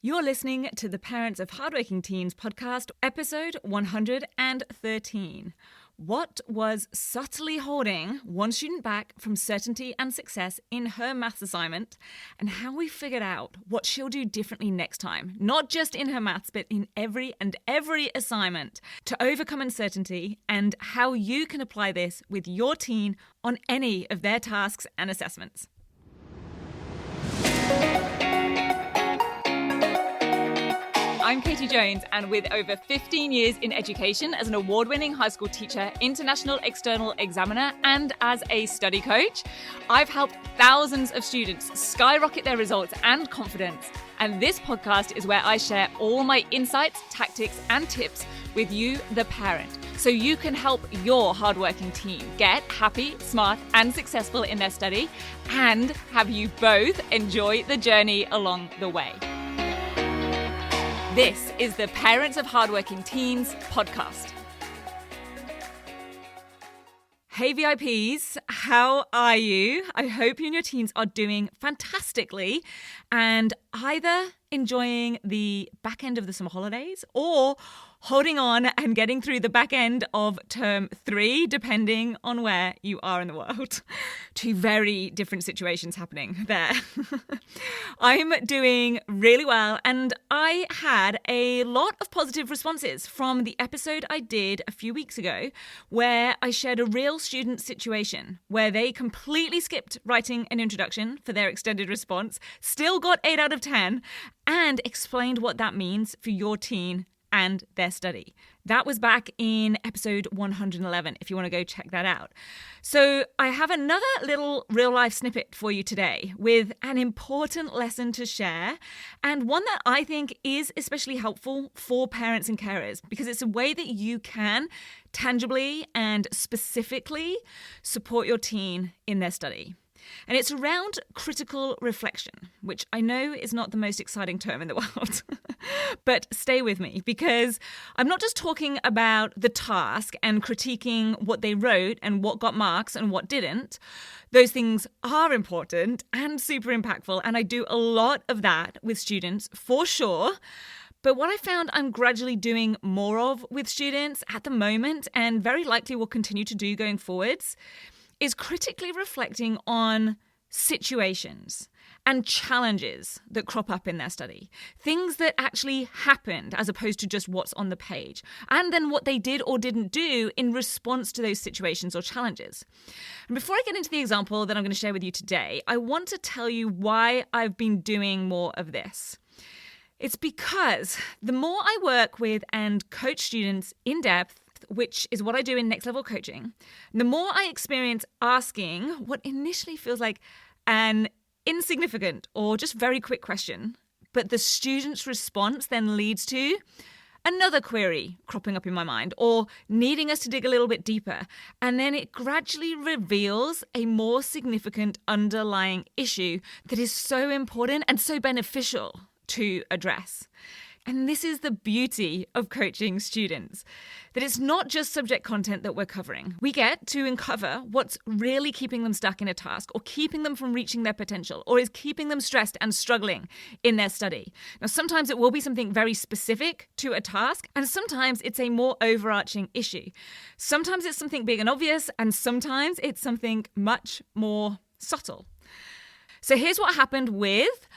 You're listening to the Parents of Hardworking Teens podcast, episode 113. What was subtly holding one student back from certainty and success in her maths assignment, and how we figured out what she'll do differently next time, not just in her maths, but in every assignment to overcome uncertainty, and how you can apply this with your teen on any of their tasks and assessments. I'm Katie Jones, and with over 15 years in education as an award-winning high school teacher, international external examiner, and as a study coach, I've helped thousands of students skyrocket their results and confidence. And this podcast is where I share all my insights, tactics, and tips with you, the parent, so you can help your hardworking teen get happy, smart, and successful in their study, and have you both enjoy the journey along the way. This is the Parents of Hardworking Teens podcast. Hey VIPs, how are you? I hope you and your teens are doing fantastically and either enjoying the back end of the summer holidays or holding on and getting through the back end of term 3, depending on where you are in the world. Two very different situations happening there. I'm doing really well, and I had a lot of positive responses from the episode I did a few weeks ago where I shared a real student situation where they completely skipped writing an introduction for their extended response, still got 8 out of 10, and explained what that means for your teen and their study. That was back in episode 111, if you want to go check that out. So I have another little real-life snippet for you today with an important lesson to share, and one that I think is especially helpful for parents and carers, because it's a way that you can tangibly and specifically support your teen in their study. And it's around critical reflection, which I know is not the most exciting term in the world. But stay with me, because I'm not just talking about the task and critiquing what they wrote and what got marks and what didn't. Those things are important and super impactful, and I do a lot of that with students for sure. But what I found I'm gradually doing more of with students at the moment, and very likely will continue to do going forwards, is critically reflecting on situations and challenges that crop up in their study. Things that actually happened as opposed to just what's on the page. And then what they did or didn't do in response to those situations or challenges. And before I get into the example that I'm going to share with you today, I want to tell you why I've been doing more of this. It's because the more I work with and coach students in depth, which is what I do in next level coaching, the more I experience asking what initially feels like an insignificant or just very quick question, but the student's response then leads to another query cropping up in my mind or needing us to dig a little bit deeper. And then it gradually reveals a more significant underlying issue that is so important and so beneficial to address. And this is the beauty of coaching students, that it's not just subject content that we're covering. We get to uncover what's really keeping them stuck in a task or keeping them from reaching their potential or is keeping them stressed and struggling in their study. Now, sometimes it will be something very specific to a task, and sometimes it's a more overarching issue. Sometimes it's something big and obvious, and sometimes it's something much more subtle. So here's what happened with,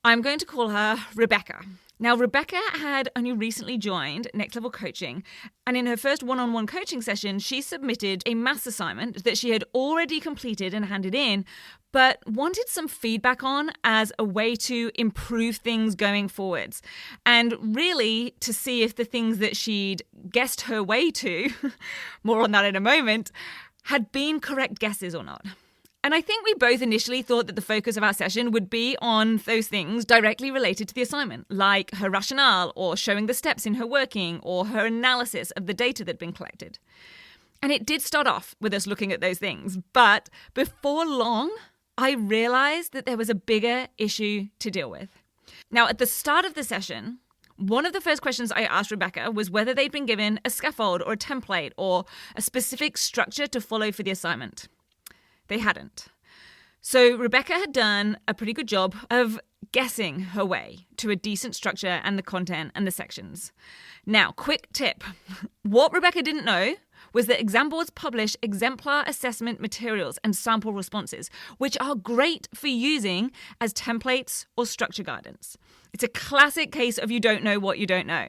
I'm going to call her Rebecca. Now, Rebecca had only recently joined Next Level Coaching, and in her first one-on-one coaching session, she submitted a maths assignment that she had already completed and handed in, but wanted some feedback on as a way to improve things going forwards, and really to see if the things that she'd guessed her way to, more on that in a moment, had been correct guesses or not. And I think we both initially thought that the focus of our session would be on those things directly related to the assignment, like her rationale or showing the steps in her working or her analysis of the data that had been collected. And it did start off with us looking at those things, but before long, I realized that there was a bigger issue to deal with. Now, at the start of the session, one of the first questions I asked Rebecca was whether they'd been given a scaffold or a template or a specific structure to follow for the assignment. They hadn't. So Rebecca had done a pretty good job of guessing her way to a decent structure and the content and the sections. Now, quick tip. What Rebecca didn't know was that exam boards publish exemplar assessment materials and sample responses, which are great for using as templates or structure guidance. It's a classic case of you don't know what you don't know.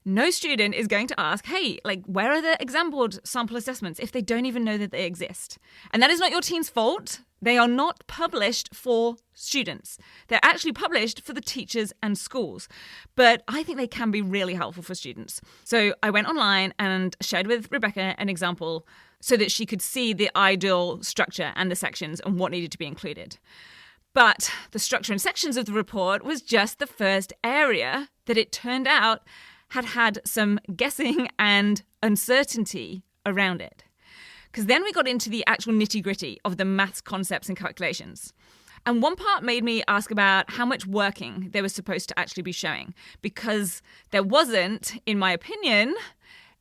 No student is going to ask, hey, where are the exam board sample assessments if they don't even know that they exist? And that is not your teen's fault. They are not published for students. They're actually published for the teachers and schools. But I think they can be really helpful for students. So I went online and shared with Rebecca an example so that she could see the ideal structure and the sections and what needed to be included. But the structure and sections of the report was just the first area that it turned out had some guessing and uncertainty around it. Because then we got into the actual nitty-gritty of the maths concepts and calculations. And one part made me ask about how much working they were supposed to actually be showing, because there wasn't, in my opinion,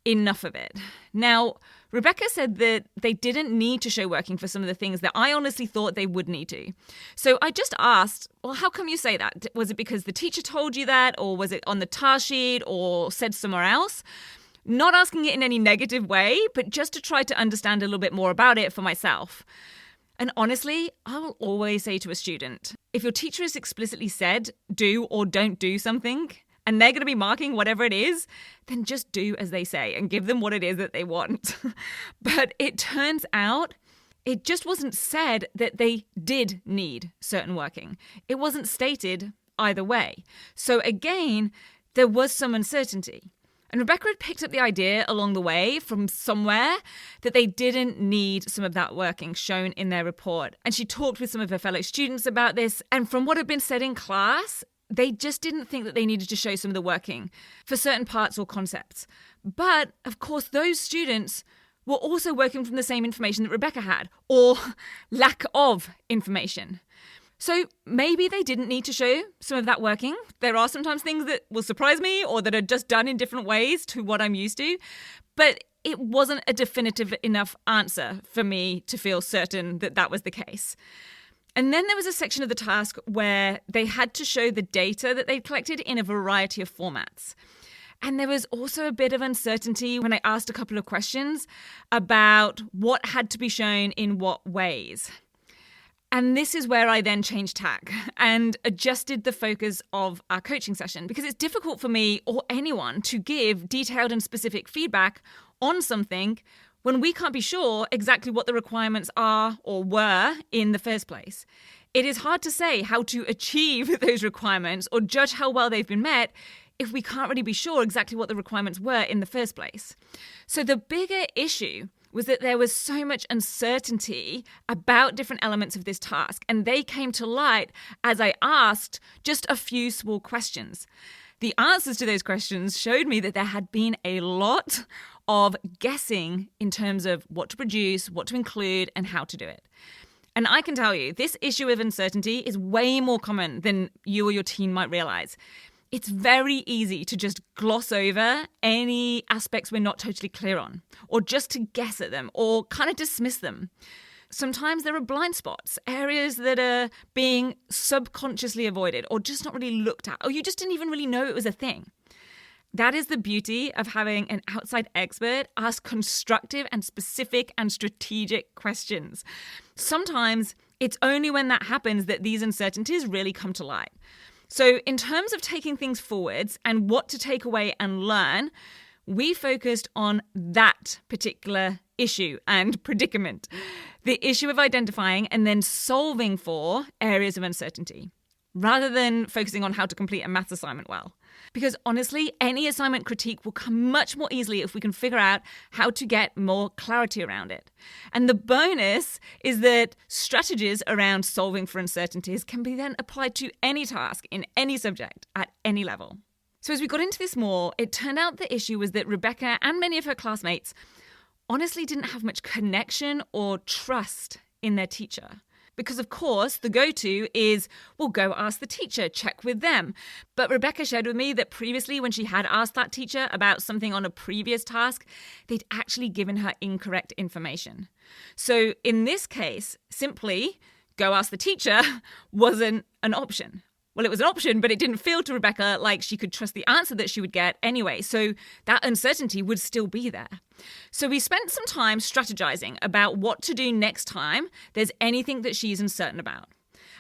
enough of it. Now, Rebecca said that they didn't need to show working for some of the things that I honestly thought they would need to. So I just asked, well, how come you say that? Was it because the teacher told you that, or was it on the task sheet, or said somewhere else? Not asking it in any negative way, but just to try to understand a little bit more about it for myself. And honestly, I will always say to a student, if your teacher has explicitly said do or don't do something, and they're going to be marking whatever it is, then just do as they say and give them what it is that they want. But it turns out it just wasn't said that they did need certain working. It wasn't stated either way. So again, there was some uncertainty. And Rebecca had picked up the idea along the way from somewhere that they didn't need some of that working shown in their report. And she talked with some of her fellow students about this. And from what had been said in class, they just didn't think that they needed to show some of the working for certain parts or concepts. But, of course, those students were also working from the same information that Rebecca had, or lack of information. So maybe they didn't need to show some of that working. There are sometimes things that will surprise me or that are just done in different ways to what I'm used to. But it wasn't a definitive enough answer for me to feel certain that that was the case. And then there was a section of the task where they had to show the data that they'd collected in a variety of formats. And there was also a bit of uncertainty when I asked a couple of questions about what had to be shown in what ways. And this is where I then changed tack and adjusted the focus of our coaching session, because it's difficult for me or anyone to give detailed and specific feedback on something when we can't be sure exactly what the requirements are or were in the first place. It is hard to say how to achieve those requirements or judge how well they've been met if we can't really be sure exactly what the requirements were in the first place. So the bigger issue was that there was so much uncertainty about different elements of this task, and they came to light as I asked just a few small questions. The answers to those questions showed me that there had been a lot of guessing in terms of what to produce, what to include, and how to do it. And I can tell you, this issue of uncertainty is way more common than you or your teen might realize. It's very easy to just gloss over any aspects we're not totally clear on, or just to guess at them, or kind of dismiss them. Sometimes there are blind spots, areas that are being subconsciously avoided, or just not really looked at, or you just didn't even really know it was a thing. That is the beauty of having an outside expert ask constructive and specific and strategic questions. Sometimes it's only when that happens that these uncertainties really come to light. So in terms of taking things forwards and what to take away and learn, we focused on that particular issue and predicament, the issue of identifying and then solving for areas of uncertainty, rather than focusing on how to complete a maths assignment well. Because honestly, any assignment critique will come much more easily if we can figure out how to get more clarity around it. And the bonus is that strategies around solving for uncertainties can be then applied to any task in any subject at any level. So as we got into this more, it turned out the issue was that Rebecca and many of her classmates honestly didn't have much connection or trust in their teacher. Because, of course, the go-to is, well, go ask the teacher, check with them. But Rebecca shared with me that previously when she had asked that teacher about something on a previous task, they'd actually given her incorrect information. So in this case, simply go ask the teacher wasn't an option. Well, it was an option, but it didn't feel to Rebecca like she could trust the answer that she would get anyway. So that uncertainty would still be there. So we spent some time strategizing about what to do next time there's anything that she's uncertain about.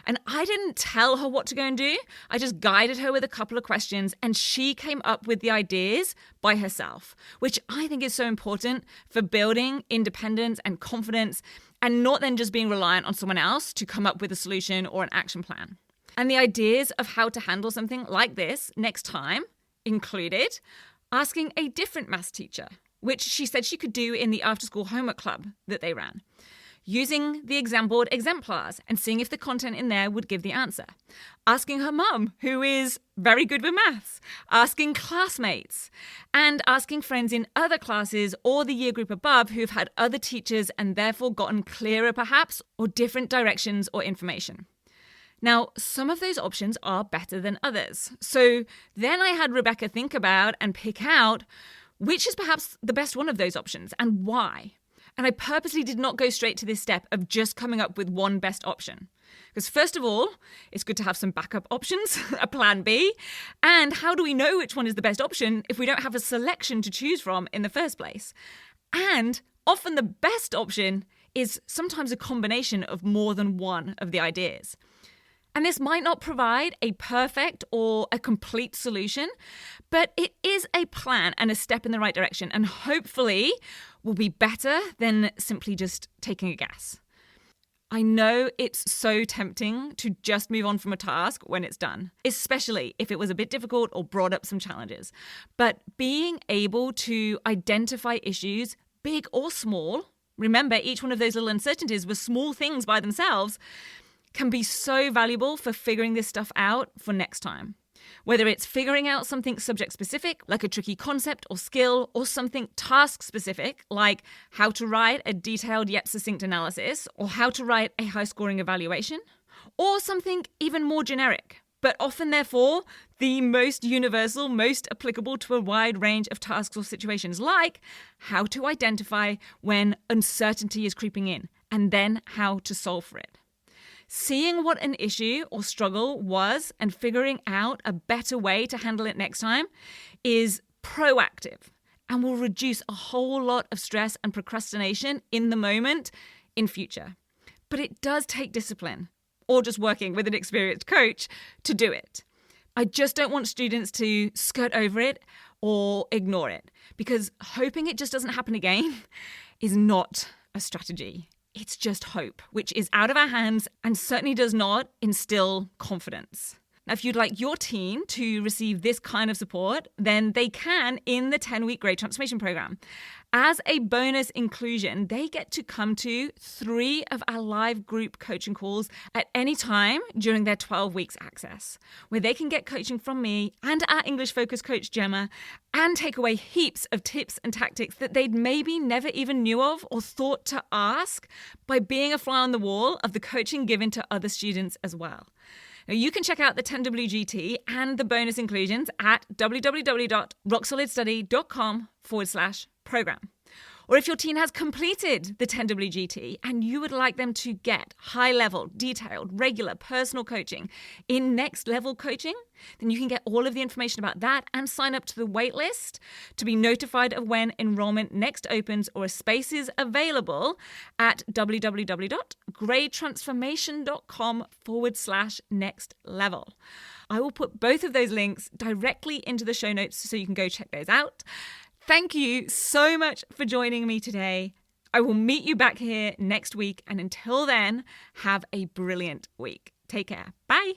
And I didn't tell her what to go and do. I just guided her with a couple of questions and she came up with the ideas by herself, which I think is so important for building independence and confidence and not then just being reliant on someone else to come up with a solution or an action plan. And the ideas of how to handle something like this next time included asking a different maths teacher, which she said she could do in the after-school homework club that they ran, using the exam board exemplars and seeing if the content in there would give the answer, asking her mum, who is very good with maths, asking classmates, and asking friends in other classes or the year group above who've had other teachers and therefore gotten clearer perhaps or different directions or information. Now, some of those options are better than others. So then I had Rebecca think about and pick out which is perhaps the best one of those options and why. And I purposely did not go straight to this step of just coming up with one best option. Because first of all, it's good to have some backup options, a plan B. And how do we know which one is the best option if we don't have a selection to choose from in the first place? And often the best option is sometimes a combination of more than one of the ideas. And this might not provide a perfect or a complete solution, but it is a plan and a step in the right direction and hopefully will be better than simply just taking a guess. I know it's so tempting to just move on from a task when it's done, especially if it was a bit difficult or brought up some challenges. But being able to identify issues, big or small, remember each one of those little uncertainties were small things by themselves, can be so valuable for figuring this stuff out for next time. Whether it's figuring out something subject-specific, like a tricky concept or skill, or something task-specific, like how to write a detailed yet succinct analysis, or how to write a high-scoring evaluation, or something even more generic, but often, therefore, the most universal, most applicable to a wide range of tasks or situations, like how to identify when uncertainty is creeping in, and then how to solve for it. Seeing what an issue or struggle was and figuring out a better way to handle it next time is proactive and will reduce a whole lot of stress and procrastination in the moment in future. But it does take discipline or just working with an experienced coach to do it. I just don't want students to skirt over it or ignore it because hoping it just doesn't happen again is not a strategy. It's just hope, which is out of our hands and certainly does not instill confidence. Now, if you'd like your teen to receive this kind of support, then they can in the 10-week Grade Transformation Program. As a bonus inclusion, they get to come to 3 of our live group coaching calls at any time during their 12 weeks access, where they can get coaching from me and our English focus coach, Gemma, and take away heaps of tips and tactics that they'd maybe never even knew of or thought to ask by being a fly on the wall of the coaching given to other students as well. Now, you can check out the 10WGT and the bonus inclusions at www.rocksolidstudy.com/program. Or if your teen has completed the 10WGT and you would like them to get high-level, detailed, regular personal coaching in next level coaching, then you can get all of the information about that and sign up to the waitlist to be notified of when enrollment next opens or a space is available at www.gradetransformation.com/next level. I will put both of those links directly into the show notes so you can go check those out. Thank you so much for joining me today. I will meet you back here next week. And until then, have a brilliant week. Take care. Bye.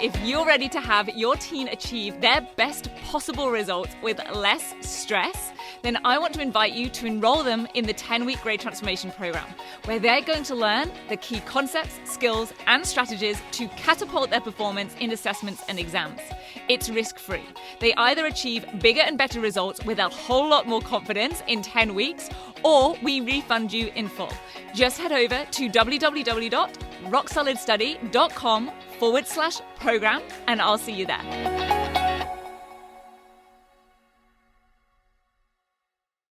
If you're ready to have your teen achieve their best possible results with less stress, then I want to invite you to enroll them in the 10-week Grade Transformation Program, where they're going to learn the key concepts, skills, and strategies to catapult their performance in assessments and exams. It's risk-free. They either achieve bigger and better results with a whole lot more confidence in 10 weeks, or we refund you in full. Just head over to www.rocksolidstudy.com/program and I'll see you there.